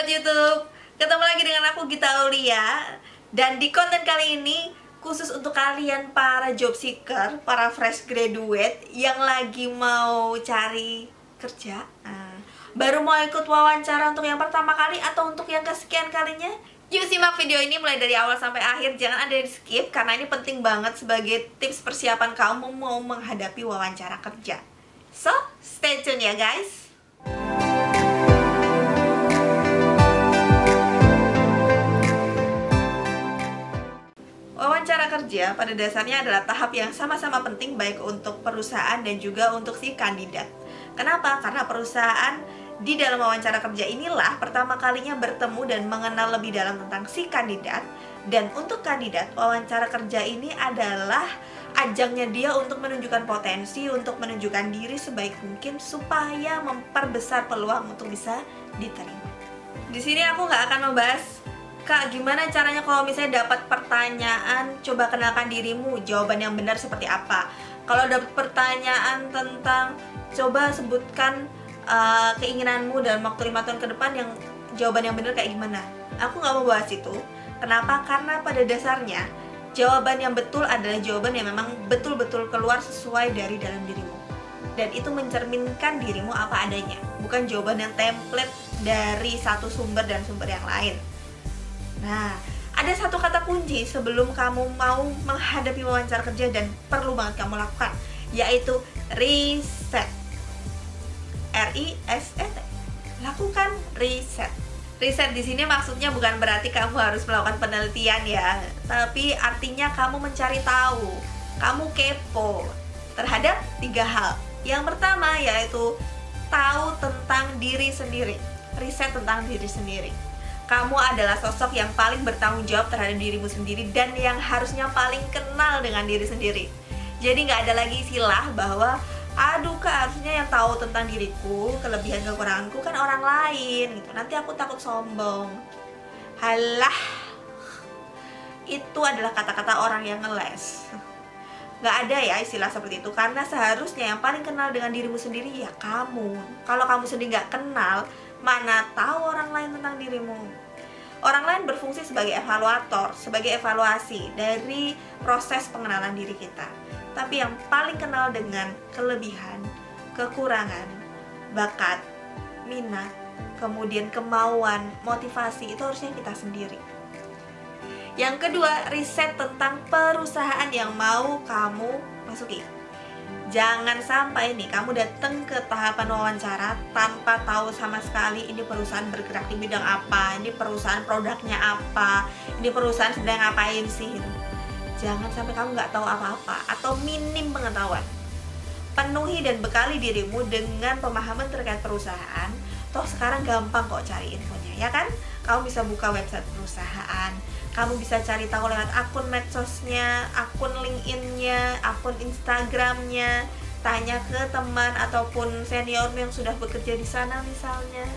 Sobat YouTube, ketemu lagi dengan aku Gita Aulia. Dan di konten kali ini khusus untuk kalian para job seeker, para fresh graduate yang lagi mau cari kerja, baru mau ikut wawancara untuk yang pertama kali atau untuk yang kesekian kalinya. Yuk simak video ini mulai dari awal sampai akhir, jangan ada yang skip karena ini penting banget sebagai tips persiapan kamu mau menghadapi wawancara kerja. So, stay tune ya guys. Wawancara kerja pada dasarnya adalah tahap yang sama-sama penting baik untuk perusahaan dan juga untuk si kandidat. Kenapa? Karena perusahaan di dalam wawancara kerja inilah pertama kalinya bertemu dan mengenal lebih dalam tentang si kandidat. Dan untuk kandidat, wawancara kerja ini adalah ajangnya dia untuk menunjukkan potensi, untuk menunjukkan diri sebaik mungkin supaya memperbesar peluang untuk bisa diterima. Di sini aku nggak akan membahas, Kak, gimana caranya kalau misalnya dapat pertanyaan, coba kenalkan dirimu, jawaban yang benar seperti apa. Kalau dapat pertanyaan tentang, coba sebutkan keinginanmu dalam waktu 5 tahun ke depan, yang jawaban yang benar kayak gimana. Aku nggak mau bahas itu. Kenapa? Karena pada dasarnya, jawaban yang betul adalah jawaban yang memang betul-betul keluar sesuai dari dalam dirimu. Dan itu mencerminkan dirimu apa adanya. Bukan jawaban yang template dari satu sumber dan sumber yang lain. Nah, ada satu kata kunci sebelum kamu mau menghadapi wawancara kerja dan perlu banget kamu lakukan, yaitu riset. R-I-S-E-T. Lakukan riset. Riset di sini maksudnya bukan berarti kamu harus melakukan penelitian ya, tapi artinya kamu mencari tahu, kamu kepo terhadap 3 hal. Yang pertama yaitu tahu tentang diri sendiri. Riset tentang diri sendiri. Kamu adalah sosok yang paling bertanggung jawab terhadap dirimu sendiri dan yang harusnya paling kenal dengan diri sendiri. Jadi nggak ada lagi istilah bahwa aduh Kak, harusnya yang tahu tentang diriku, kelebihan kekuranganku kan orang lain gitu. Nanti aku takut sombong. Halah, itu adalah kata-kata orang yang ngeles. Nggak ada ya istilah seperti itu, karena seharusnya yang paling kenal dengan dirimu sendiri ya kamu. Kalau kamu sendiri nggak kenal, mana tahu orang lain tentang dirimu. Orang lain berfungsi sebagai evaluator, sebagai evaluasi dari proses pengenalan diri kita. Tapi yang paling kenal dengan kelebihan, kekurangan, bakat, minat, kemudian kemauan, motivasi, itu harusnya kita sendiri. Yang kedua, riset tentang perusahaan yang mau kamu masuki. Jangan sampai nih kamu datang ke tahapan wawancara tanpa tahu sama sekali ini perusahaan bergerak di bidang apa, ini perusahaan produknya apa, ini perusahaan sedang ngapain sih. Jangan sampai kamu nggak tahu apa-apa atau minim pengetahuan. Penuhi dan bekali dirimu dengan pemahaman terkait perusahaan. Toh sekarang gampang kok cari infonya, ya kan? Kamu bisa buka website perusahaan, kamu bisa cari tahu lewat akun medsosnya, akun LinkedIn-nya, akun Instagram-nya, tanya ke teman ataupun seniormu yang sudah bekerja di sana misalnya.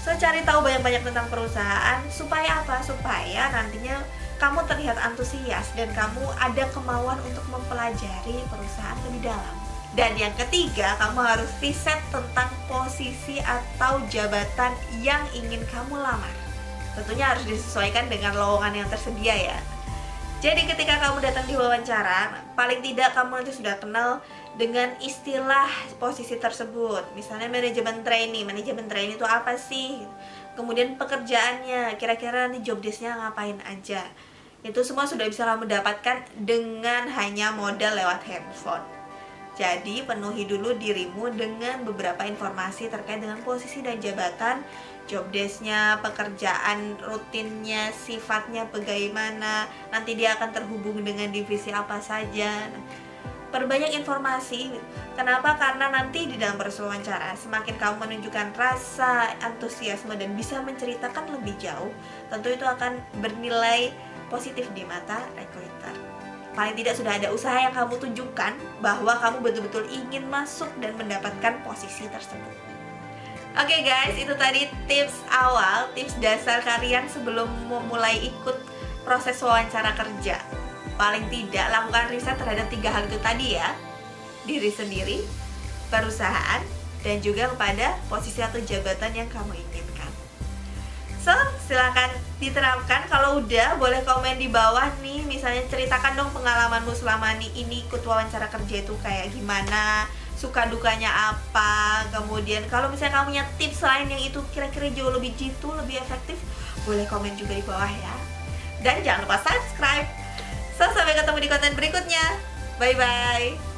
So, cari tahu banyak-banyak tentang perusahaan, supaya apa? Supaya nantinya kamu terlihat antusias dan kamu ada kemauan untuk mempelajari perusahaan lebih dalam. Dan yang ketiga, kamu harus riset tentang posisi atau jabatan yang ingin kamu lamar. Tentunya harus disesuaikan dengan lowongan yang tersedia ya. Jadi ketika kamu datang di wawancara, paling tidak kamu nanti sudah kenal dengan istilah posisi tersebut. Misalnya manajemen trainee itu apa sih? Kemudian pekerjaannya, kira-kira nih job desk-nya ngapain aja. Itu semua sudah bisa kamu dapatkan dengan hanya modal lewat handphone. Jadi penuhi dulu dirimu dengan beberapa informasi terkait dengan posisi dan jabatan, job desk-nya, pekerjaan rutinnya, sifatnya bagaimana, nanti dia akan terhubung dengan divisi apa saja. Perbanyak informasi. Kenapa? Karena nanti di dalam proses wawancara, semakin kamu menunjukkan rasa antusiasme dan bisa menceritakan lebih jauh, tentu itu akan bernilai positif di mata recruiter. Paling tidak sudah ada usaha yang kamu tunjukkan bahwa kamu betul-betul ingin masuk dan mendapatkan posisi tersebut. Oke guys, itu tadi tips awal, tips dasar kalian sebelum memulai ikut proses wawancara kerja. Paling tidak lakukan riset terhadap 3 hal itu tadi ya. Diri sendiri, perusahaan, dan juga kepada posisi atau jabatan yang kamu inginkan. So, silahkan diterapkan. Kalau udah, boleh komen di bawah nih. Misalnya ceritakan dong pengalamanmu selama ini ikut wawancara kerja itu kayak gimana, suka dukanya apa. Kemudian kalau misalnya kamu punya tips lain yang itu kira-kira jauh lebih jitu, lebih efektif, boleh komen juga di bawah ya. Dan jangan lupa subscribe. So, sampai ketemu di konten berikutnya. Bye-bye.